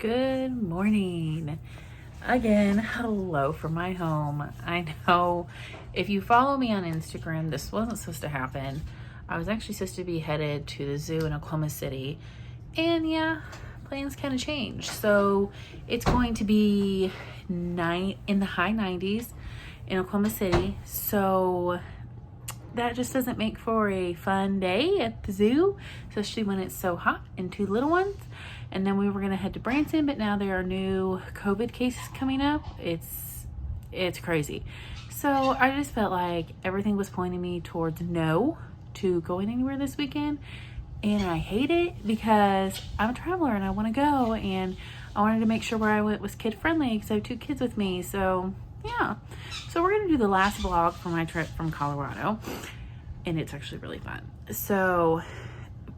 Good morning. Again, hello from my home. I know if you follow me on Instagram, this wasn't supposed to happen. I was actually supposed to be headed to the zoo in Oklahoma City. And yeah, plans kind of changed. So it's going to be in the high 90s in Oklahoma City. So that just doesn't make for a fun day at the zoo, especially when it's so hot and two little ones. And then we were going to head to Branson, but now there are new COVID cases coming up. It's crazy. So I just felt like everything was pointing me towards no to going anywhere this weekend. And I hate it because I'm a traveler and I want to go. And I wanted to make sure where I went was kid friendly because I have two kids with me. So yeah. So we're going to do the last vlog for my trip from Colorado. And it's actually really fun. So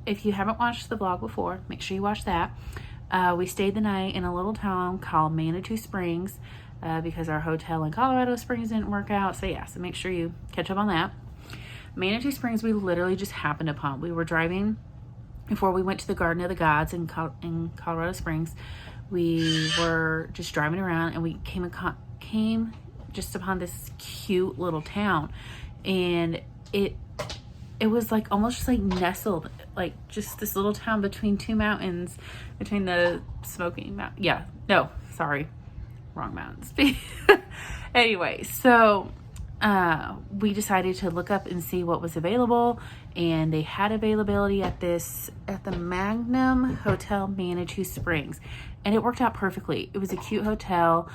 if you haven't watched the vlog before, make sure you watch that. We stayed the night in a little town called Manitou Springs because our hotel in Colorado Springs didn't work out. So yeah, so make sure you catch up on that. Manitou Springs, we literally just happened upon. We were driving before we went to the Garden of the Gods in Colorado Springs. We were just driving around and we came just upon this cute little town. And it was like almost just like nestled, like just this little town between two mountains, between the Smoking Mountain. Yeah, no, sorry, wrong mountains. Anyway, so we decided to look up and see what was available, and they had availability at the Magnum Hotel Manitou Springs, and it worked out perfectly. It was a cute hotel.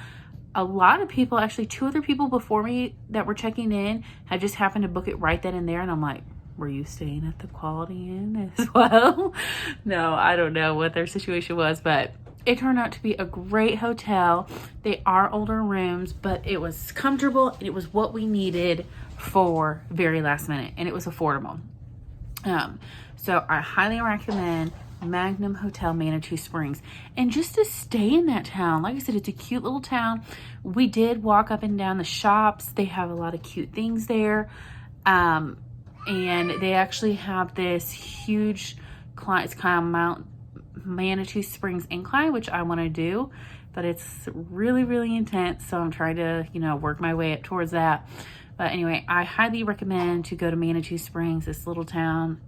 A lot of people, actually 2 other people before me that were checking in had just happened to book it right then and there, and I'm like, were you staying at the Quality Inn as well? No, I don't know what their situation was, but it turned out to be a great hotel. They are older rooms, but it was comfortable and it was what we needed for very last minute, and it was affordable. So I highly recommend Magnum Hotel Manitou Springs, and just to stay in that town. Like I said, it's a cute little town. We did walk up and down the shops. They have a lot of cute things there. And they actually have this huge climb. It's kind of Mount Manitou Springs incline, which I want to do, but it's really, really intense. So I'm trying to, work my way up towards that. But anyway, I highly recommend to go to Manitou Springs, this little town,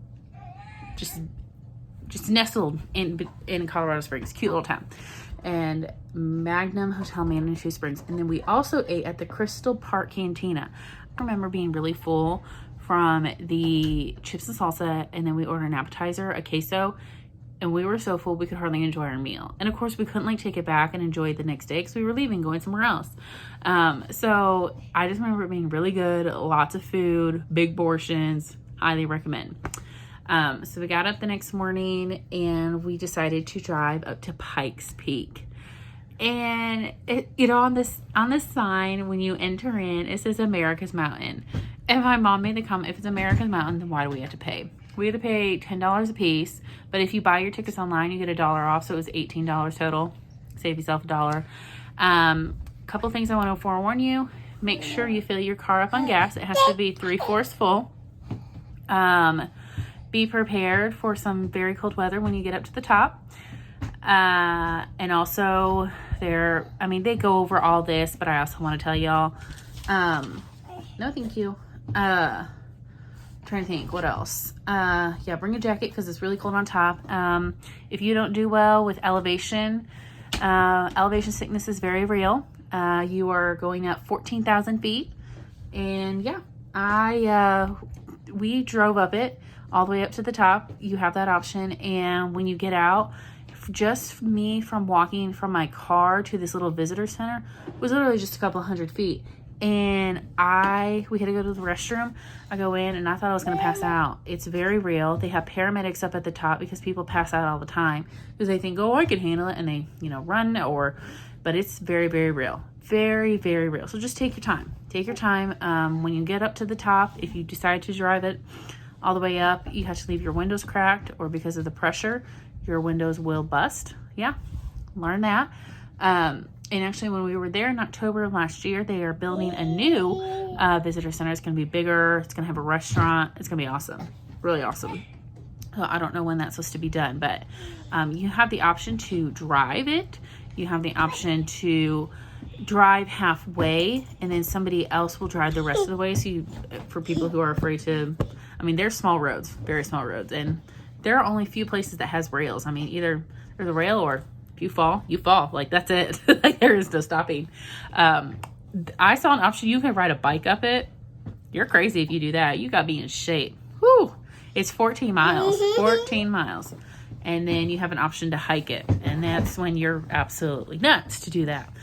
just nestled in Colorado Springs, cute little town. And Magnum Hotel Manitou Springs. And then we also ate at the Crystal Park Cantina. I remember being really full from the chips and salsa, and then we ordered an appetizer, a queso, and we were so full we could hardly enjoy our meal. And of course we couldn't take it back and enjoy it the next day because we were leaving, going somewhere else. So I just remember it being really good, lots of food, big portions, highly recommend. So we got up the next morning and we decided to drive up to Pikes Peak. And on this sign, when you enter in, it says America's Mountain. And my mom made the comment, if it's America's Mountain, then why do we have to pay? We had to pay $10 a piece, but if you buy your tickets online, you get $1 off, so it was $18 total. Save yourself $1. Couple things I want to forewarn you. Make sure you fill your car up on gas. It has to be 3/4 full. Be prepared for some very cold weather when you get up to the top. And also they go over all this, but I also want to tell y'all, no, thank you. Trying to think what else. Bring a jacket because it's really cold on top. If you don't do well with elevation sickness is very real. You are going up 14,000 feet, and we drove up it all the way up to the top. You have that option, and when you get out, just me from walking from my car to this little visitor center was literally just a couple hundred feet. And we had to go to the restroom. I go in and I thought I was going to pass out. It's very real. They have paramedics up at the top because people pass out all the time because they think, oh, I can handle it. And they, run but it's very, very real. Very, very real. So just take your time. Take your time. When you get up to the top, if you decide to drive it all the way up, you have to leave your windows cracked, or because of the pressure, your windows will bust. Yeah, learn that. And actually, when we were there in October of last year, they are building a new visitor center. It's going to be bigger. It's going to have a restaurant. It's going to be awesome. Really awesome. I don't know when that's supposed to be done, but you have the option to drive it. you have the option to drive halfway, and then somebody else will drive the rest of the way. So you, for people who are afraid to, I mean, there's small roads, very small roads, and there are only a few places that has rails. I mean, either there's a rail, or if you fall, you fall. Like, that's it. Like, there is no stopping. I saw an option, you can ride a bike up it. You're crazy if you do that. You got to be in shape. Whew. It's 14 miles, 14 miles. And then you have an option to hike it. And that's when you're absolutely nuts to do that.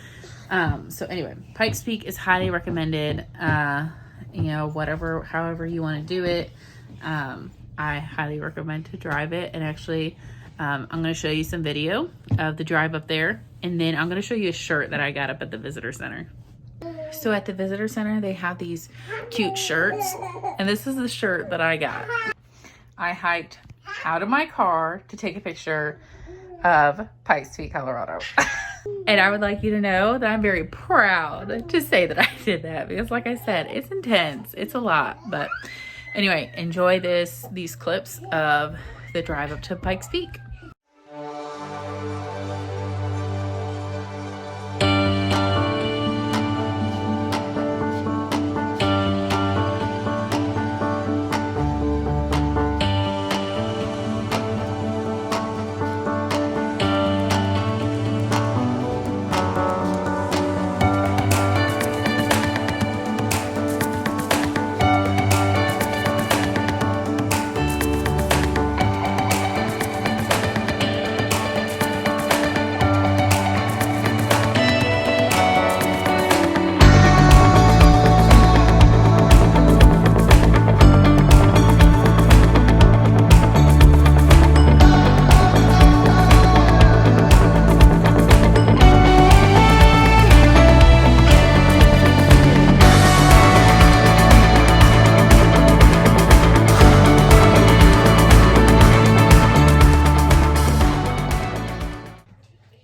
So anyway, Pikes Peak is highly recommended. You know, however you want to do it. I highly recommend to drive it. And actually, I'm going to show you some video of the drive up there. And then I'm going to show you a shirt that I got up at the visitor center. So at the visitor center, they have these cute shirts, and this is the shirt that I got. I hiked out of my car to take a picture of Pikes Peak, Colorado. And I would like you to know that I'm very proud to say that I did that, because like I said, it's intense. It's a lot. But anyway, enjoy these clips of the drive up to Pikes Peak.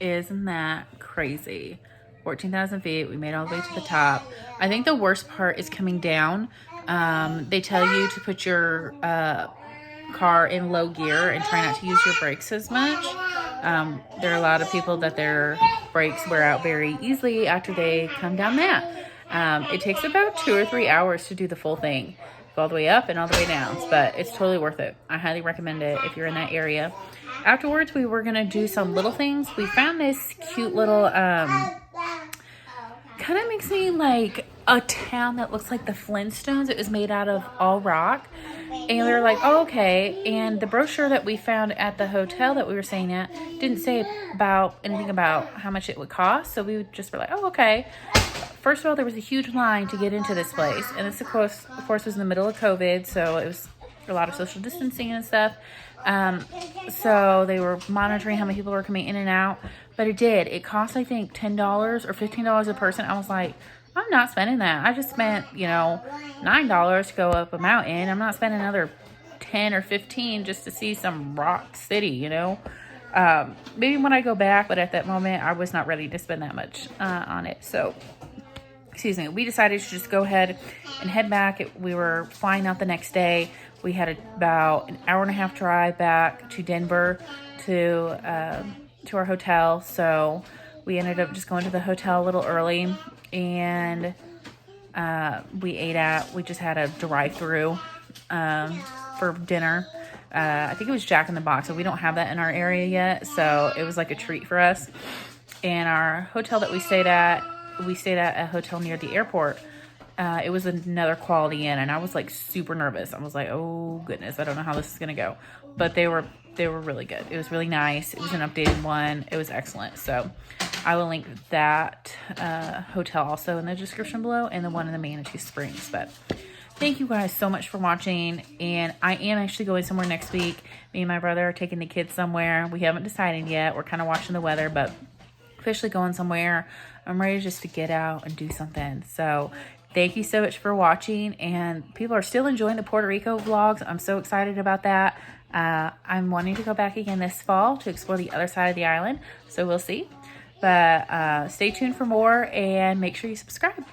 Isn't that crazy? 14,000 feet. We made all the way to the top. I think the worst part is coming down. They tell you to put your car in low gear and try not to use your brakes as much. There are a lot of people that their brakes wear out very easily after they come down that. It takes about 2 or 3 hours to do the full thing, all the way up and all the way down, but it's totally worth it. I highly recommend it if you're in that area. Afterwards, we were gonna do some little things. We found this cute little, kind of makes me like a town that looks like the Flintstones. It was made out of all rock. And we were like, oh, okay. And the brochure that we found at the hotel that we were staying at didn't say anything about how much it would cost. So we just were like, oh, okay. First of all, there was a huge line to get into this place. And this, of course, was in the middle of COVID. So it was a lot of social distancing and stuff. So they were monitoring how many people were coming in and out. But it cost, I think, $10 or $15 a person. I was like, I'm not spending that. I just spent, $9 to go up a mountain. I'm not spending another 10 or 15 just to see some rock city, Maybe when I go back, but at that moment, I was not ready to spend that much on it. So, we decided to just go ahead and head back. We were flying out the next day. We had about an hour and a half drive back to Denver to our hotel. So we ended up just going to the hotel a little early, and we just had a drive-through for dinner. I think it was Jack in the Box, so we don't have that in our area yet. So it was like a treat for us. And our hotel that we stayed at a hotel near the airport. It was another Quality Inn, and I was like super nervous. I was like, oh goodness, I don't know how this is gonna go. But they were really good. It was really nice. It was an updated one. It was excellent. So I will link that hotel also in the description below, and the one in the Manitou Springs. But thank you guys so much for watching, and I am actually going somewhere next week. Me and my brother are taking the kids somewhere. We haven't decided yet. We're kind of watching the weather, but officially going somewhere. I'm ready just to get out and do something. So thank you so much for watching, and people are still enjoying the Puerto Rico vlogs. I'm so excited about that. I'm wanting to go back again this fall to explore the other side of the island, so we'll see. But stay tuned for more, and make sure you subscribe.